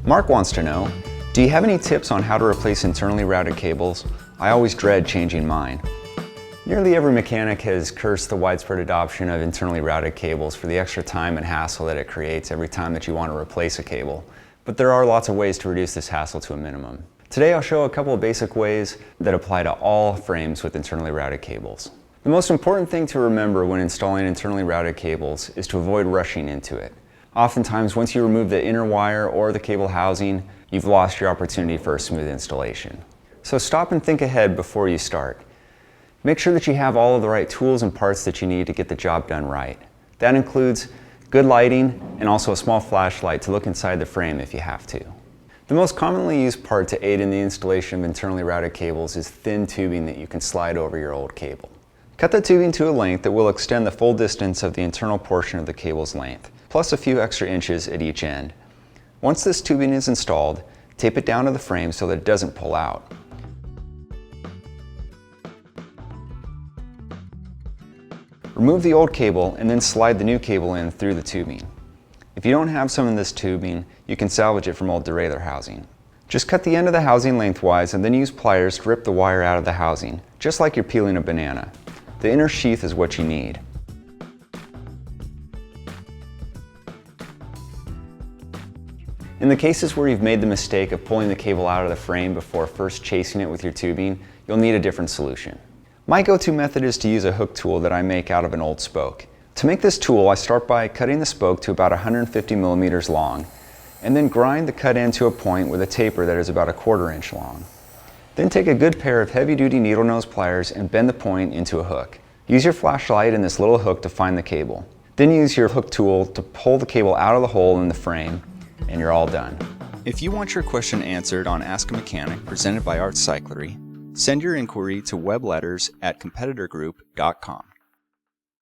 Mark wants to know, do you have any tips on how to replace internally routed cables? I always dread changing mine. Nearly every mechanic has cursed the widespread adoption of internally routed cables for the extra time and hassle that it creates every time that you want to replace a cable. But there are lots of ways to reduce this hassle to a minimum. Today I'll show a couple of basic ways that apply to all frames with internally routed cables. The most important thing to remember when installing internally routed cables is to avoid rushing into it. Oftentimes, once you remove the inner wire or the cable housing, you've lost your opportunity for a smooth installation. So stop and think ahead before you start. Make sure that you have all of the right tools and parts that you need to get the job done right. That includes good lighting and also a small flashlight to look inside the frame if you have to. The most commonly used part to aid in the installation of internally routed cables is thin tubing that you can slide over your old cable. Cut the tubing to a length that will extend the full distance of the internal portion of the cable's length, plus a few extra inches at each end. Once this tubing is installed, tape it down to the frame so that it doesn't pull out. Remove the old cable and then slide the new cable in through the tubing. If you don't have some of this tubing, you can salvage it from old derailleur housing. Just cut the end of the housing lengthwise and then use pliers to rip the wire out of the housing, just like you're peeling a banana. The inner sheath is what you need. In the cases where you've made the mistake of pulling the cable out of the frame before first chasing it with your tubing, you'll need a different solution. My go-to method is to use a hook tool that I make out of an old spoke. To make this tool, I start by cutting the spoke to about 150 millimeters long, and then grind the cut end to a point with a taper that is about 1/4 inch long. Then take a good pair of heavy-duty needle nose pliers and bend the point into a hook. Use your flashlight and this little hook to find the cable. Then use your hook tool to pull the cable out of the hole in the frame, and you're all done. If you want your question answered on Ask a Mechanic presented by Art Cyclery, send your inquiry to webletters@competitorgroup.com.